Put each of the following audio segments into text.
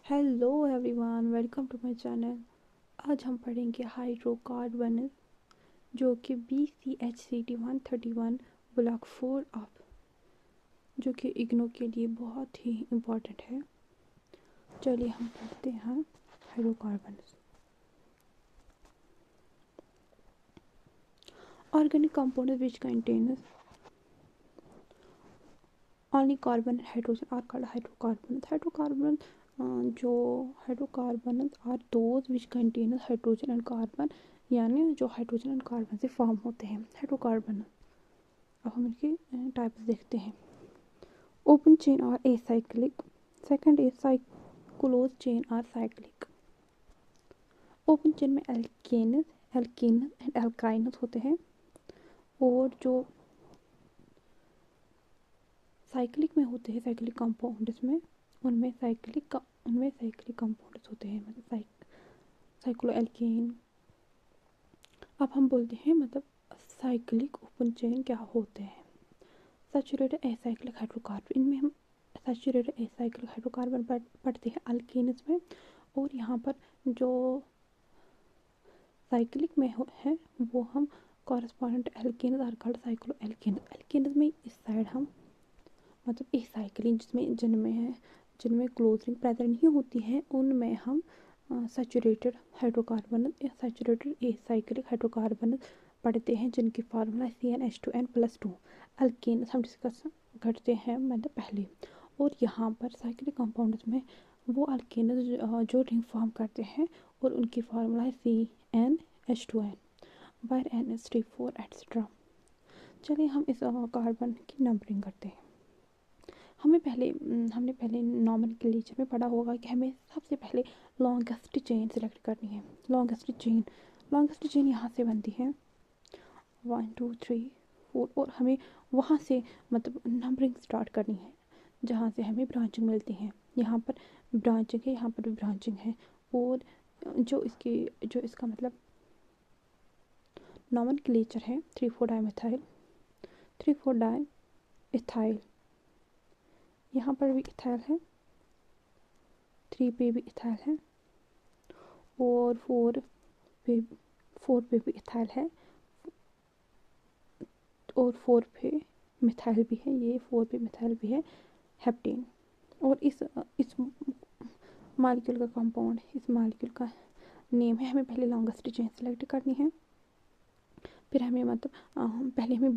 Hello everyone, welcome to my channel. आज हम पढ़ेंगे हाइड्रोकार्बन जो कि BCH-CT131 ब्लॉक 4 ऑफ, जो कि इग्नो के लिए बहुत ही इम्पोर्टेंट है। चलिए हम पढ़ते हैं hydrocarbon. Organic compound which contains only carbon and hydrogen are called hydrocarbon. जो hydrocarbon are those which contain hydrogen and carbon, यानी जो हाइड्रोजन एंड कार्बन से फॉर्म होते हैं हाइड्रोकार्बन। अब हम इनके टाइप्स देखते हैं। Open chain or acyclic, second is close chain or cyclic. Open chain में एल्केन एंड एल्काइनस होते हैं, और जो साइक्लिक में होते हैं साइक्लिक कंपाउंड्स में उनमें साइक्लिक कंपाउंड्स होते हैं, मतलब साइक्लो एल्केन। अब हम बोलते हैं मतलब साइक्लिक ओपन चेन क्या होते हैं। सैचुरेटेड एसाइक्लिक हाइड्रोकार्बन, इनमें हम सैचुरेटेड एसाइक्लिक हाइड्रोकार्बन पढ़ते हैं अल्केन्स में, और यहाँ पर जो साइक्लिक में है वो हम correspondent alkenes are called cyclo alkenes में इस साइड हम मतलब एसाइक्लिक जिनमें क्लोज रिंग प्रेजेंट नहीं होती है उनमें हम सैचुरेटेड हाइड्रोकार्बन या सैचुरेटेड एसाइक्लिक हाइड्रोकार्बन पढ़ते हैं, जिनकी फार्मूला CnH2n+2। अल्केन हम डिस्कस करते हैं मतलब पहले, और यहाँ पर साइक्लिक कंपाउंड्स में वो अल्केन जो रिंग फॉर्म करते हैं और उनकी फार्मूला है CnH2n बाय NH3 4 एट्सेट्रा। चलिए हम इस कार्बन की नंबरिंग करते हैं। हमने पहले नॉमेनक्लेचर में पढ़ा होगा कि हमें सबसे पहले लॉन्गेस्ट चेन सेलेक्ट करनी है। लॉन्गेस्ट चेन यहाँ से बनती है 1 2 3 4, और हमें वहाँ से मतलब नंबरिंग स्टार्ट करनी है जहाँ से हमें ब्रांचिंग मिलती है। यहाँ पर ब्रांचिंग है, यहाँ पर भी ब्रांचिंग है, और जो इसका मतलब नॉमेनक्लेचर है 3,4 डाइमेथाइल, 3,4 डाई इथाइल, यहाँ पर भी इथाइल है, 3 पे भी इथाइल है, और 4 पे भी इथाइल है, और 4 पे मिथाइल भी है, ये 4 पे मिथाइल भी है, हेप्टेन। और इस मालिक्यूल का कंपाउंड, इस मालिक्यूल का नेम है। हमें पहले लॉन्गेस्ट चेन सेलेक्ट करनी है, फिर हमें मतलब पहले हमें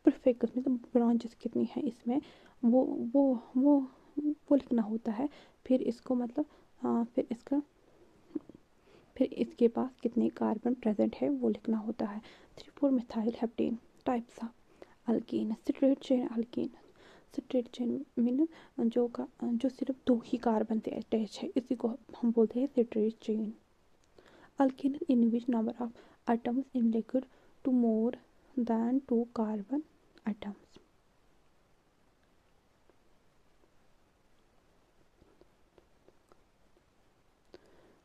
परफेक्ट मतलब ब्रांचेस कितनी है इसमें वो वो वो वो लिखना होता है। फिर इसको मतलब फिर इसके पास कितने कार्बन प्रेजेंट है वो लिखना होता है। 3,4 methyl heptane. Types of alkyne. Straight chain mean जो सिर्फ 2 ही कार्बन से अटैच है, इसी को हम बोलते हैं straight chain. Alkene in which number of atoms in liquid to more than 2 carbon atoms।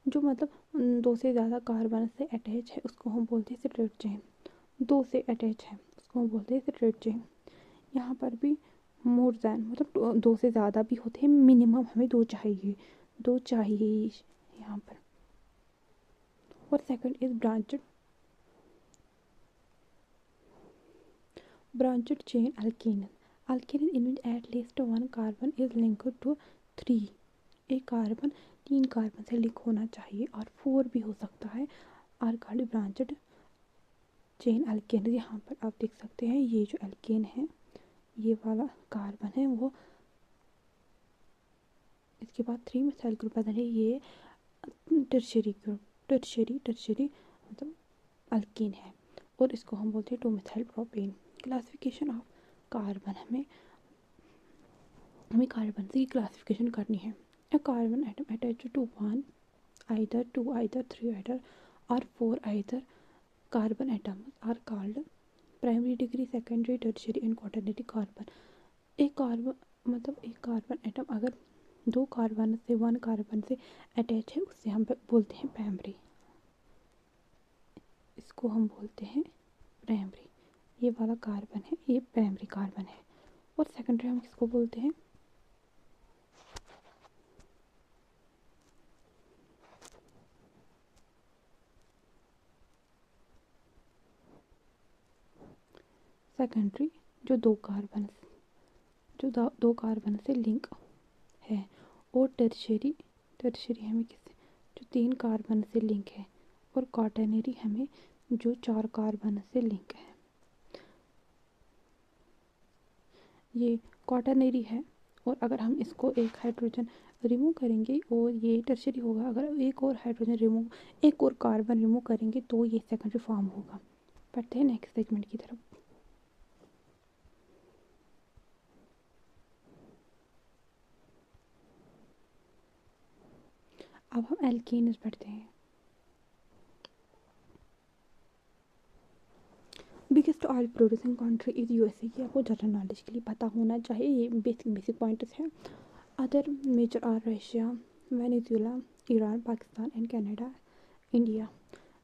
जो मतलब 2 से ज़्यादा कार्बन से अटैच है उसको हम बोलते हैं स्ट्रेट चेन। 2 से अटैच है उसको हम बोलते हैं स्ट्रेट चेन। यहाँ पर भी मोर दैन मतलब 2 से ज़्यादा भी होते हैं, मिनिमम हमें 2 चाहिए, 2 चाहिए यहाँ पर। और second is branched chain alkene in which at least 1 carbon is linked to 3। एक कार्बन 3 कार्बन से लिंक होना चाहिए, और 4 भी हो सकता है। Are called branched chain alkane. यहाँ पर आप देख सकते हैं ये जो अल्केन है, ये वाला कार्बन है वो, इसके बाद 3 मिथाइल ग्रुप आता है, ये टर्शरी ग्रुप, टर्शरी मतलब अल्कीन है, और इसको हम बोलते हैं 2 methyl propane. Classification of carbon, हमें कार्बन की क्लासिफिकेशन करनी है। A carbon atom attached to one, either 2, either 3, either or 4 either carbon atoms are called primary degree, secondary, tertiary and quaternary carbon। एक कार्बन एटम अगर 2 carbon से 1 carbon से attach है उससे हम बोलते हैं प्राइमरी, इसको हम बोलते हैं प्राइमरी। ये वाला कार्बन है, ये प्राइमरी कार्बन है। और सेकेंडरी हम किसको बोलते हैं, सेकेंडरी जो दो कार्बन से लिंक है, और टर्शरी हमें किससे, जो 3 कार्बन से लिंक है, और क्वाaternary हमें जो 4 कार्बन से लिंक है। ये क्वाaternary है, और अगर हम इसको एक हाइड्रोजन रिमूव करेंगे और ये टर्शरी होगा, अगर एक और कार्बन रिमूव करेंगे तो ये सेकेंडरी फॉर्म होगा। बढ़ते हैं नेक्स्ट सेगमेंट की तरफ। अब हम एल्केन्स पढ़ते हैं। Biggest oil producing country is USA. ये आपको जनरल नॉलेज के लिए पता होना चाहिए, ये बेसिक पॉइंट्स हैं। Other major are Russia, Venezuela, Iran, Pakistan and Canada, India.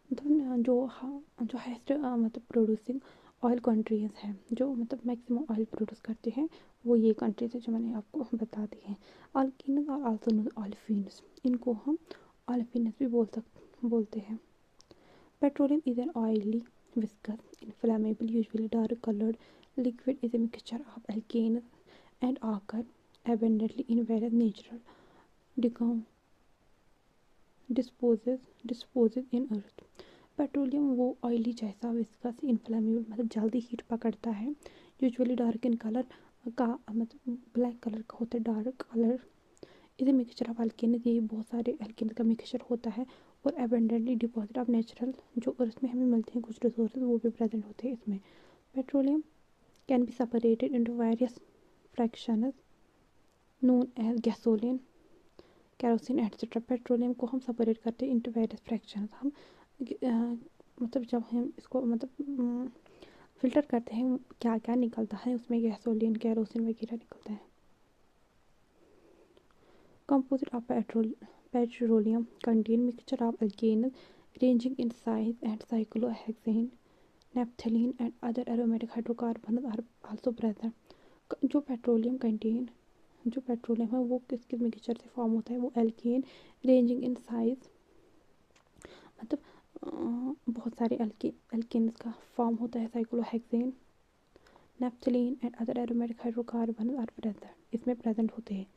जो हाईएस्ट मतलब प्रोड्यूसिंग ऑयल कंट्रीज हैं, जो मतलब मैक्सिमम ऑयल प्रोड्यूस करते हैं, वो ये कंट्रीज है जो मैंने आपको बता दी है। अल्कीन्स और आल्सो नोन ऑलिफिन्स, इनको हम ऑलिफिन्स भी बोलते हैं। Petroleum is an oily viscous, inflammable, usually dark colored liquid is a mixture of alkanes and occur abundantly in various natural disposes in earth. Petroleum वो ऑयली जैसा viscous inflammable मतलब जल्दी heat पकड़ता है, यूजुअली डार्क इन कलर का मतलब black colour का होता है, डार्क कलर। इसे मिक्सचर ऑफ अल्केन, ये बहुत सारे अल्केन का मिक्सचर होता है, और एबेंडेंटली डिपॉजिट ऑफ नेचुरल जो अर्थ में हमें मिलते हैं कुछ रिसोर्सेज वो भी प्रेजेंट होते हैं इसमें। Petroleum can be separated into various fractions known as gasoline, kerosene etcetera. Petroleum को हम सेपरेट करते हैं इनटू वेरियस फ्रैक्शंस। हम मतलब जब हम इसको मतलब फिल्टर करते हैं क्या क्या निकलता है उसमें, गैसोलिन, कैरोसिन वगैरह निकलता है। Composite of petroleum contain mixture of alkanes ranging in size, and cyclohexane, naphthalene and other aromatic hydrocarbons are also present. जो पेट्रोलियम है वो किस मिक्सचर से फॉर्म होता है, वो एल्केन रेंजिंग इन साइज, मतलब बहुत सारे एल्केन्स का फॉर्म होता है। Cyclohexane, naphthalene and other aromatic hydrocarbon are present, इसमें प्रेजेंट होते हैं।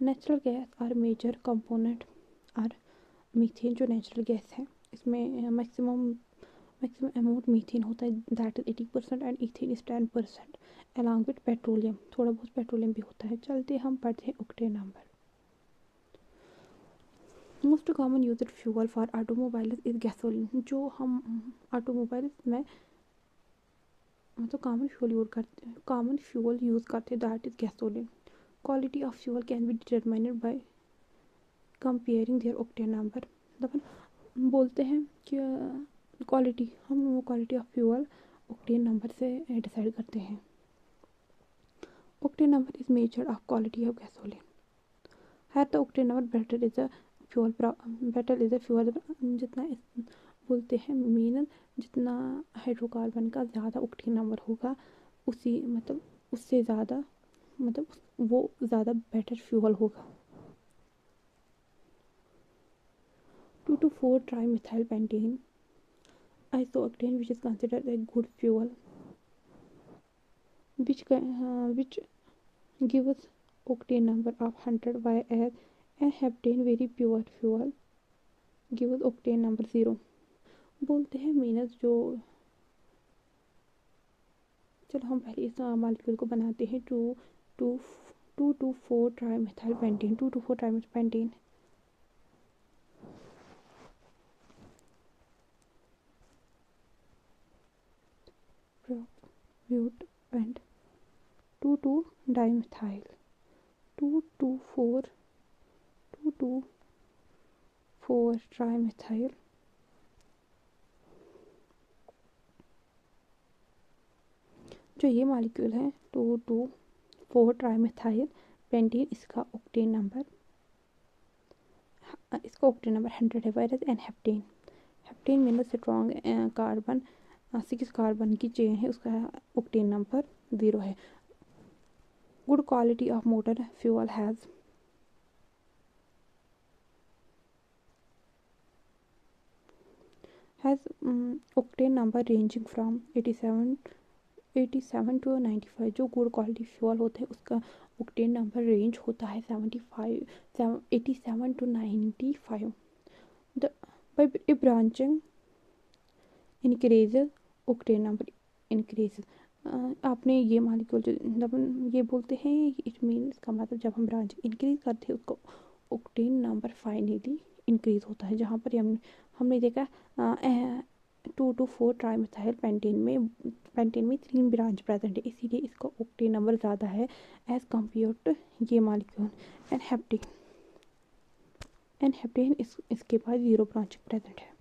Natural gas are major component are methane, जो नेचुरल गैस है इसमें मैक्सिमम अमाउंट मीथेन होता है, that is 80% and ethane is 10%, along with petroleum, थोड़ा बहुत पेट्रोलियम भी होता है। चलते हम पढ़ते हैं octane number. Most common used fuel for automobiles is gasoline, जो हम ऑटोमोबाइल्स में मतलब कॉमन फ्यूल यूज़ करते हैं, that is gasoline. Quality of fuel can be determined by comparing their octane number. मतलब बोलते हैं कि हम quality of fuel octane number से डिसाइड करते हैं। Octane number is major of quality of gasoline. Higher the octane number better is a fuel, जितना बोलते हैं मीन जितना हाइड्रोकार्बन का ज़्यादा ऑक्टेन नंबर होगा उसी मतलब उससे ज़्यादा मतलब वो ज़्यादा बेटर फ्यूल होगा। 2,4 trimethyl pentane isooctane, which is considered a good fuel, which gives octane number of 100, whereas a heptane very pure fuel gives octane number 0। बोलते हैं मीनस जो, चलो हम पहले इस मॉलिक्यूल को बनाते हैं। 2,4 trimethyl pentane, 2,4 trimethyl pentane but and 2,2-dimethyl, 2,2,4 trimethyl जो ये मॉलिक्यूल है 2,2,4 ट्राइमिथाइल पेंटीन, इसका ऑक्टेन नंबर 100 है। Whereas n heptane mean strong carbon 6 carbon की चेन है, उसका ऑक्टेन नंबर 0 है। Good quality of motor fuel has octane number ranging from 87 87 to 95। जो गुड क्वालिटी फ्यूल होते हैं उसका ऑक्टेन नंबर रेंज होता है 87 to 95। The by branching increases octane number increases. आपने ये मालिक्यूल जब हम ये बोलते हैं इट मीन, इसका मतलब जब हम ब्रांच इंक्रीज करते हैं उसको ऑक्टेन नंबर फाइनली इंक्रीज होता है। जहाँ पर हमने देखा 2 to 4 ट्राइमेथाइल पेंटेन में 3 ब्रांच प्रेजेंट है, इसीलिए इसका ऑक्टेन नंबर ज़्यादा है एज कम्पेयर टू ये मालिक्यूल। एंड हेप्टेन इसके पास 0 ब्रांच प्रेजेंट है।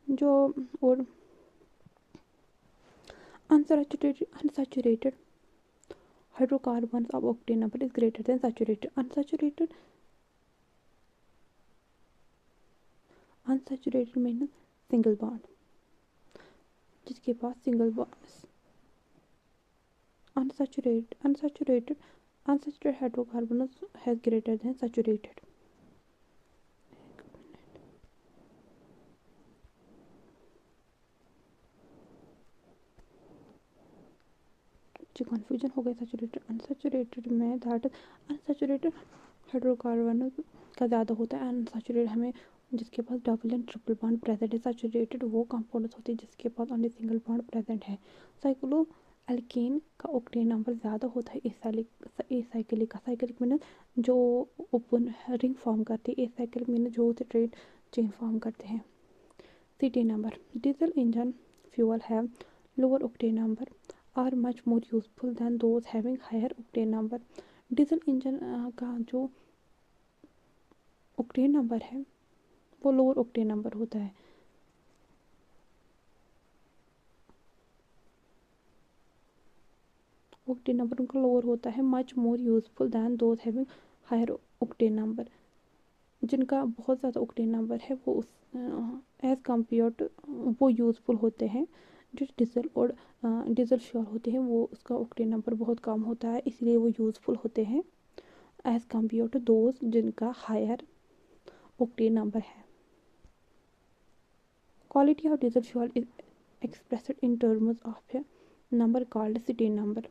जो और unsaturated hydrocarbons of octane number is greater than saturated। unsaturated means single bond, जिसके पास single bond. unsaturated hydrocarbons has greater than saturated। जो कन्फ्यूजन हो गया सैचुरेटेड अनसैचुरेटेड में, दैट अनसैचुरेटेड हाइड्रोकार्बन का ज़्यादा होता है। अनसैचुरेटेड हमें जिसके पास double and triple bond present है। सैचुरेटेड वो कंपाउंड्स होते हैं जिसके पास ओनली सिंगल बॉन्ड प्रेजेंट है। साइक्लो एल्केन का ऑक्टेन नंबर ज़्यादा होता है एसाइक्लिक का। साइक्लिक में जो ओपन रिंग फॉर्म करते हैं, एसाइक्लिक में जो स्ट्रेट चेन फॉर्म करते हैं। CT number diesel engine fuel have lower octane number are much more useful than those having higher octane number. Diesel engine का जो ऑक्टेन नंबर है वो लोअर ऑक्टेन नंबर होता है। ऑक्टेन नंबर उनका lower होता है, much more useful than those having higher octane number. जिनका बहुत ज़्यादा ऑक्टेन नंबर है वो उस एज कम्पेयर टू वो यूज़फुल होते हैं। जो डीजल फ्यूल होते हैं वो उसका ऑक्टेन नंबर बहुत कम होता है, इसलिए वो यूज़फुल होते हैं एज कम्पेयर टू दोज जिनका हायर ऑक्टेन नंबर है। Quality of diesel fuel is expressed in terms of a number called city number.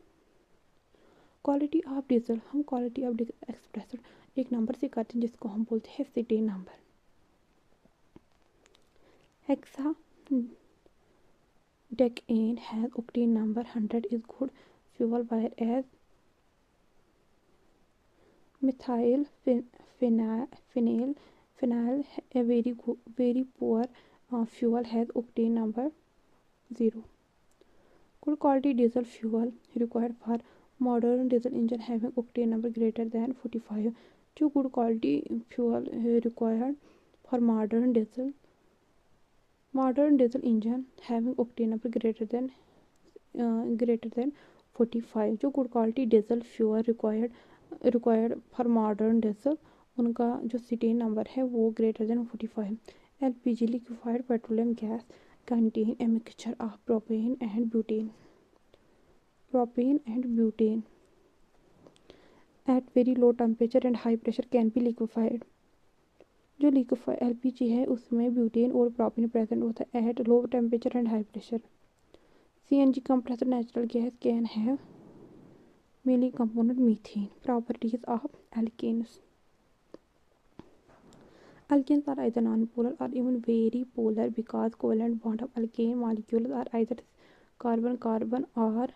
Quality of diesel, हम क्वालिटी ऑफ डीजल एक्सप्रेस्ड एक नंबर से करते हैं जिसको हम बोलते हैं city number. Hexadecane has octane number 100 is good fuel, whereas methyl phenyl a very poor fuel has octane number 0। Good quality diesel fuel required for modern diesel engine having octane number greater than 45। जो good quality fuel required for modern diesel engine having octane number greater than 45। जो good quality diesel fuel required for modern diesel उनका जो सिटेन number है वो greater than 45। LPG liquefied petroleum gas contain a mixture of propane and butane at very low temperature and high pressure can be liquefied. जो liquefied LPG है उसमें butane और propane present होता है at low temperature and high pressure. CNG compressor natural gas can have mainly component methane. Properties of alkanes. Alkanes are either non-polar or even very polar because covalent bond of alkane molecules are either carbon or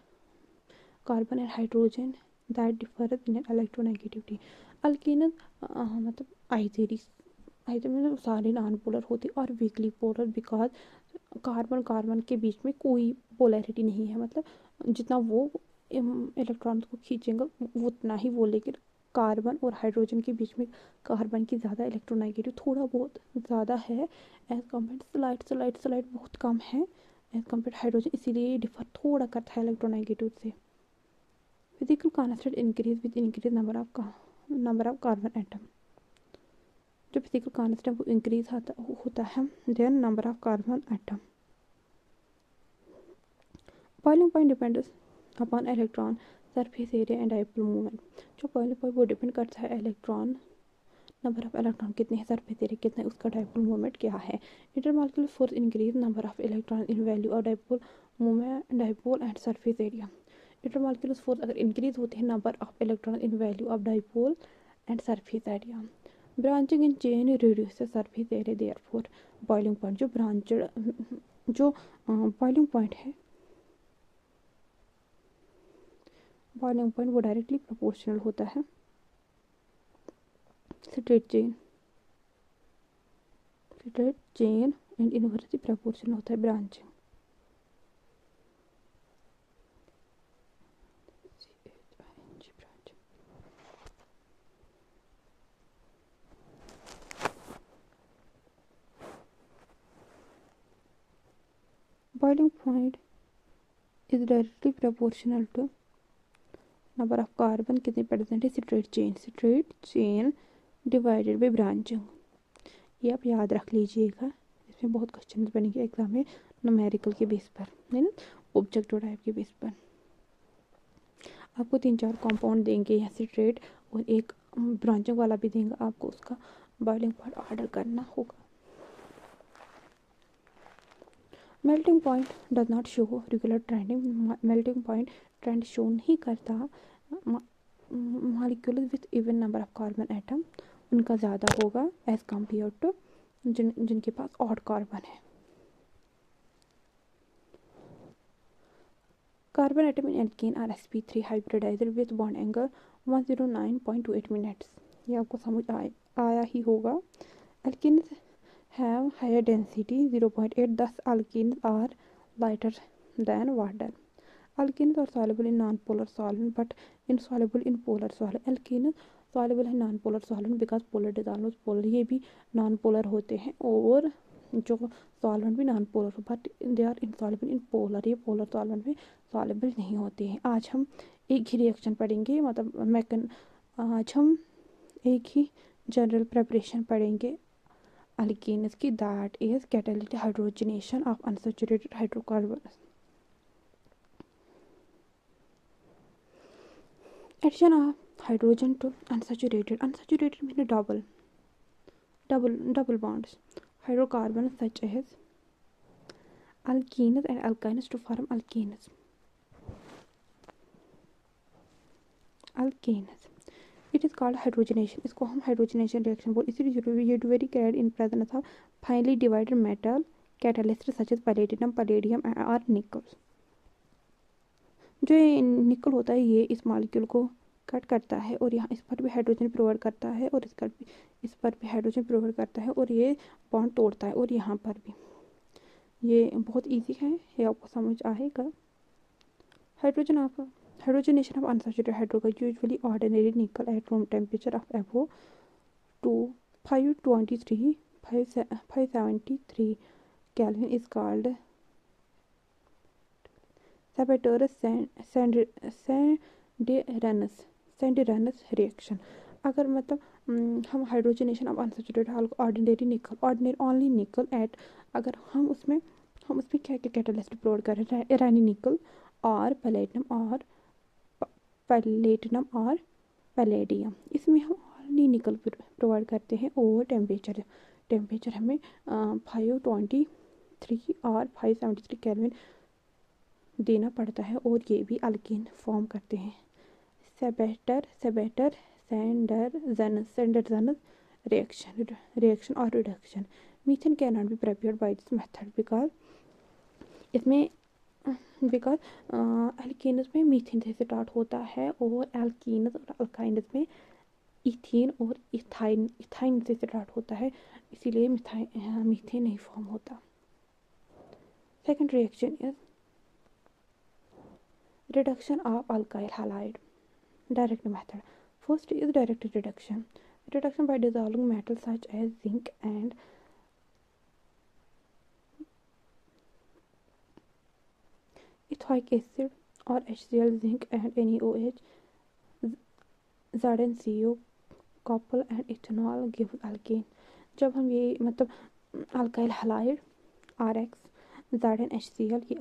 carbon and hydrogen that differs in electronegativity। alkanes मतलब either मतलब सारे non polar होते और weekly polar because carbon के बीच में कोई polarity नहीं है। मतलब जितना वो इलेक्ट्रॉन्स को खींचेंगे उतना ही वो, लेकिन कार्बन और हाइड्रोजन के बीच में कार्बन की ज़्यादा इलेक्ट्रोनेगेटिव थोड़ा बहुत ज़्यादा है एज कम्पेयर स्लाइड बहुत कम है एज कम्पेयर हाइड्रोजन, इसीलिए डिफर थोड़ा करता है इलेक्ट्रोनेगेटिव से। Physical constant increase with increase number of carbon atom. जो फिजिकल कांस्टेंट वो इंक्रीज होता है then number of carbon atom. Boiling point depends upon electron surface area and dipole moment. जो बॉइलिंग पॉइंट वो डिपेंड करता है electron number of electron कितने हैं, सरफेस एरिया कितना है, उसका डाइपोल मोमेंट क्या है। Intermolecular force increase number of electron in value of dipole moment, dipole and surface area. Intermolecular force अगर इंक्रीज होते हैं number of electron in value of dipole and surface area. Branching in chain reduce surface area, therefore boiling point जो boiling point है, boiling point वो directly proportional होता है straight chain and inversely proportional होता है branching. Boiling point is directly proportional to number of carbon कितने percent है, straight chain divided by branching. ये आप याद रख लीजिएगा, इसमें बहुत क्वेश्चन बनेंगे एग्जाम में न्यूमेरिकल के बेस पर, है ना, ऑब्जेक्टिव टाइप के बेस पर। आपको 3-4 कंपाउंड देंगे या स्ट्रेट और एक ब्रांचिंग वाला भी देंगे, आपको उसका बॉइलिंग पॉइंट ऑर्डर करना होगा। Melting point does not show regular trending, melting point trend show नहीं करता molecule with even number of carbon atom, उनका ज़्यादा होगा एज कम्पेयर टू जिनके पास ऑड कार्बन है। Carbon atom in alkene are sp3 hybridized with bond angle 109.28 minutes. ये आपको समझ आया ही होगा। Alkenes have higher density 0.8, thus alkenes are lighter than water. Alkenes are soluble in non-polar solvent but insoluble in polar solvent. Alkenes soluble है non-polar solvent because polar dissolves polar, ये भी non-polar होते हैं और जो solvent भी non-polar but they are insoluble in polar, ये polar solvent में soluble नहीं होते हैं। आज हम एक ही रिएक्शन पढ़ेंगे, मतलब आज हम एक ही जनरल प्रेपरेशन पढ़ेंगे alkenes की, that is catalytic hydrogenation of unsaturated hydrocarbons. Addition of hydrogen to unsaturated means double bonds hydrocarbons such as alkenes and alkynes to form alkenes. It is called hydrogenation, इसको हम hydrogenation reaction बोल, इसीलिए ये very carried in presence of finely divided metal catalyst such as palladium और nickel. जो ये निकल होता है ये इस मॉलिक्यूल को कट करता है और यहाँ इस पर भी हाइड्रोजन प्रोवाइड करता है और इस पर भी हाइड्रोजन प्रोवाइड करता है और ये बॉन्ड तोड़ता है और यहाँ पर भी। ये बहुत ईजी है, ये आपको समझ आएगा। Hydrogenation of unsaturated hydrocarbon, usually ordinary nickel at room temperature of above 573 Kelvin is called Sanderinus reaction। अगर मतलब हम hydrogenation of unsaturated ordinary only निकल एट, अगर हम उसमें क्या क्या कैटालिस्ट प्रोवाइड कर रहे हैं, ईरानी निकल और पैलेटिनम और पैलेडियम, इसमें हम ऑनली निकल प्रोवाइड करते हैं और टेम्परेचर हमें 523 और 573 केल्विन देना पड़ता है और ये भी अल्कीन फॉर्म करते हैं। सैंडरजन रिएक्शन और reduction. Methane can not be prepared by this method because alkenes में मीथेन से स्टार्ट होता है और एल्कीन्स और अल्काइन्स में इथीन और इथाइन से स्टार्ट होता है, इसीलिए मीथेन नहीं फॉर्म होता। Second reaction is reduction of alkyl halide, direct method. First is direct reduction by dissolving metals such as zinc and ethoic acid or HCl, zinc and NaOH, ZnCO, copper and ethanol give alkane। जब हम ये मतलब alkyl halide RX, ZnHCl ये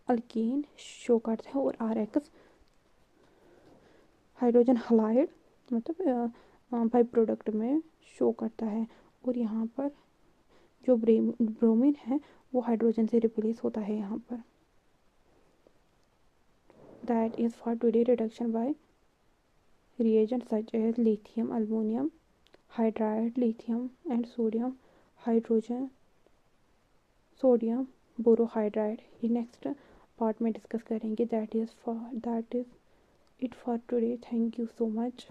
alkyne show करते हैं और RX hydrogen halide मतलब by product में शो करता है। और यहाँ पर जो ब्रोमीन है वो हाइड्रोजन से रिप्लेस होता है यहाँ पर। That is for today reduction by reagents such as lithium, aluminum hydride, lithium and sodium borohydride। ये नेक्स्ट पार्ट में डिस्कस करेंगे। That is it for today. Thank you so much.